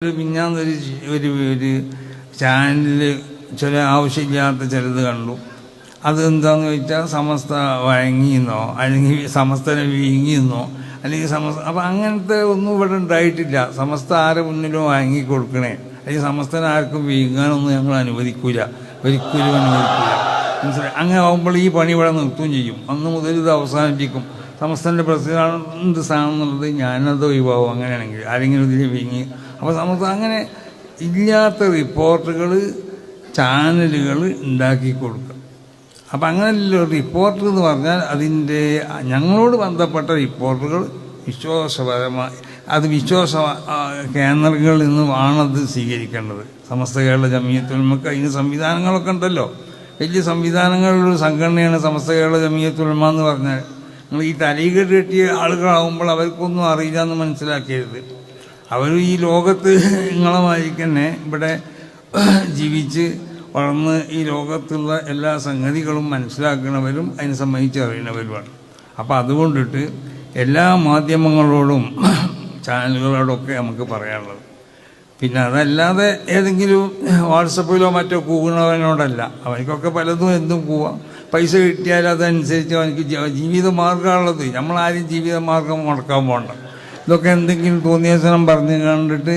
മിഞ്ഞാന്നൊരു ഒരു ഒരു ചാനലിൽ ചില ആവശ്യമില്ലാത്ത ചിലത് കണ്ടു. അതെന്താന്ന് ചോദിച്ചാൽ സമസ്ത വഴങ്ങിയെന്നോ അല്ലെങ്കിൽ സമസ്തനെ വീങ്ങിയെന്നോ അല്ലെങ്കിൽ അപ്പം അങ്ങനത്തെ ഒന്നും ഇവിടെ ഉണ്ടായിട്ടില്ല. സമസ്ത ആരെ മുന്നിലും വാങ്ങി കൊടുക്കണേ അല്ലെങ്കിൽ സമസ്തനെ ആർക്കും വീങ്ങാനൊന്നും ഞങ്ങൾ അനുവദിക്കൂല, ഒരിക്കലും അനുവദിക്കില്ല. മനസ്സിലായി? അങ്ങനെ ആകുമ്പോൾ ഈ പണി ഇവിടെ നിർത്തുകയും ചെയ്യും. അന്ന് മുതൽ ഇത് അവസാനിപ്പിക്കും. സമസ്തൻ്റെ പ്രസിഡന്റ് സ്ഥാനം എന്നുള്ളത് ഞാനത് ഒഴിവാകും. അങ്ങനെയാണെങ്കിൽ ആരെങ്കിലും ഇതിൽ വീങ്ങി അപ്പോൾ സമസ്ത അങ്ങനെ ഇല്ലാത്ത റിപ്പോർട്ടുകൾ ചാനലുകൾ ഉണ്ടാക്കി കൊടുക്കുക. അപ്പം അങ്ങനെയല്ലോ റിപ്പോർട്ടർ എന്ന് പറഞ്ഞാൽ അതിൻ്റെ ഞങ്ങളോട് ബന്ധപ്പെട്ട റിപ്പോർട്ടുകൾ വിശ്വാസപരമായി അത് വിശ്വാസ കേന്ദ്രങ്ങളിൽ നിന്നുമാണത് സ്വീകരിക്കേണ്ടത്. സമസ്ത കേരള ജമിയത്തുൽ ഉലമക്ക് അതിന് സംവിധാനങ്ങളൊക്കെ ഉണ്ടല്ലോ. വലിയ സംവിധാനങ്ങളുള്ള സംഘടനയാണ് സമസ്ത കേരള ജമിയത്തുൽ ഉലമ എന്ന് പറഞ്ഞാൽ. നിങ്ങൾ ഈ തലീകെട്ട് കെട്ടിയ ആളുകളാകുമ്പോൾ അവർക്കൊന്നും അറിയില്ല എന്ന് മനസ്സിലാക്കരുത്. അവർ ഈ ലോകത്ത് നിങ്ങളെ മാതിരിക്ക് തന്നെ ഇവിടെ ജീവിച്ച് വളർന്ന് ഈ ലോകത്തുള്ള എല്ലാ സംഗതികളും മനസ്സിലാക്കുന്നവരും അതിനെ സംബന്ധിച്ച് അറിയുന്നവരുമാണ്. അപ്പോൾ അതുകൊണ്ടിട്ട് എല്ലാ മാധ്യമങ്ങളോടും ചാനലുകളോടൊക്കെ നമുക്ക് പറയാനുള്ളത്. പിന്നെ അതല്ലാതെ ഏതെങ്കിലും വാട്സപ്പിലോ മറ്റോ കൂകുന്നവനോടല്ല. അവനക്കൊക്കെ പലതും എന്തും കൂവാം. പൈസ കിട്ടിയാൽ അതനുസരിച്ച് അവനക്ക് ജീവിതമാർഗ്ഗമുള്ളത്. നമ്മളാരും ജീവിതമാർഗ്ഗം മുടക്കാൻ പോകണ്ട. ഇതൊക്കെ എന്തെങ്കിലും തോന്നിയസനം പറഞ്ഞ് കണ്ടിട്ട്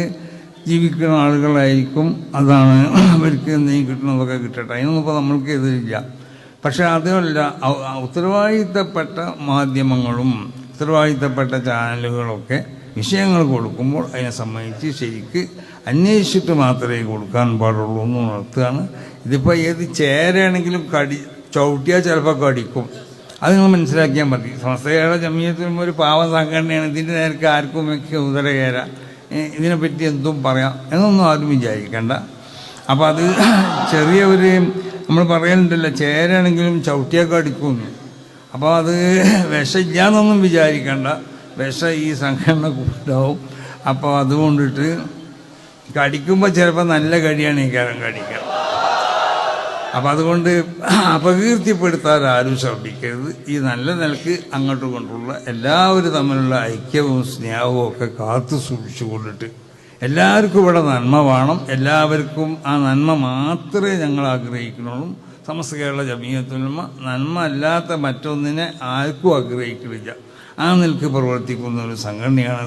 ജീവിക്കുന്ന ആളുകളായിരിക്കും. അതാണ് അവർക്ക് എന്തെങ്കിലും കിട്ടുന്നതൊക്കെ കിട്ടട്ടെ, അതിനൊന്നും ഇപ്പോൾ നമ്മൾക്ക് എതിരില്ല. പക്ഷെ അതല്ല, ഉത്തരവാദിത്തപ്പെട്ട മാധ്യമങ്ങളും ഉത്തരവാദിത്തപ്പെട്ട ചാനലുകളൊക്കെ വിഷയങ്ങൾ കൊടുക്കുമ്പോൾ അതിനെ സംബന്ധിച്ച് ശരിക്ക് അന്വേഷിച്ചിട്ട് മാത്രമേ കൊടുക്കാൻ പാടുള്ളൂ എന്ന് ഉണർത്തുകയാണ്. ഇതിപ്പോൾ ഏത് ചേരാണെങ്കിലും ചവിട്ടിയാൽ ചിലപ്പോൾ കടിക്കും. അത് നിങ്ങൾ മനസ്സിലാക്കിയാൽ മതി. സമസ്ത കേരള ജമിയത്തുൽ ഒരു പാവം സംഘടനയാണ്. ഇതിൻ്റെ നേരത്തെ ആർക്കും ഉദരകേര ഇതിനെപ്പറ്റി എന്തും പറയാം എന്നൊന്നും ആരും വിചാരിക്കേണ്ട. അപ്പോൾ അത് ചെറിയ ഒരു നമ്മൾ പറയലുണ്ടല്ലോ, ചേരാണെങ്കിലും ചവിട്ടിയൊക്കെ അടിക്കുമെന്ന്. അപ്പോൾ അത് വിഷമില്ലാന്നൊന്നും വിചാരിക്കേണ്ട. വിഷം ഈ സംഘടന ഉണ്ടാവും. അപ്പോൾ അതുകൊണ്ടിട്ട് കടിക്കുമ്പോൾ ചിലപ്പോൾ നല്ല കടിയാണ് ഈ കാരം കടിക്കുക. അപ്പം അതുകൊണ്ട് അപകീർത്തിപ്പെടുത്താൻ ആരും ശ്രദ്ധിക്കരുത്. ഈ നല്ല നിലക്ക് അങ്ങോട്ടും കൊണ്ടുള്ള എല്ലാവരും തമ്മിലുള്ള ഐക്യവും സ്നേഹവും ഒക്കെ കാത്തു സൂക്ഷിച്ചുകൊണ്ടിട്ട് എല്ലാവർക്കും ഇവിടെ നന്മ വേണം. എല്ലാവർക്കും ആ നന്മ മാത്രമേ ഞങ്ങൾ ആഗ്രഹിക്കുന്നുള്ളൂ. സമസ്ത കേരള ജമിയത്തുൽ ഉലമ നന്മ അല്ലാത്ത മറ്റൊന്നിനെ ആർക്കും ആഗ്രഹിക്കുന്നില്ല. ആ നിലക്ക് പ്രവർത്തിക്കുന്ന ഒരു സംഘടനയാണ്.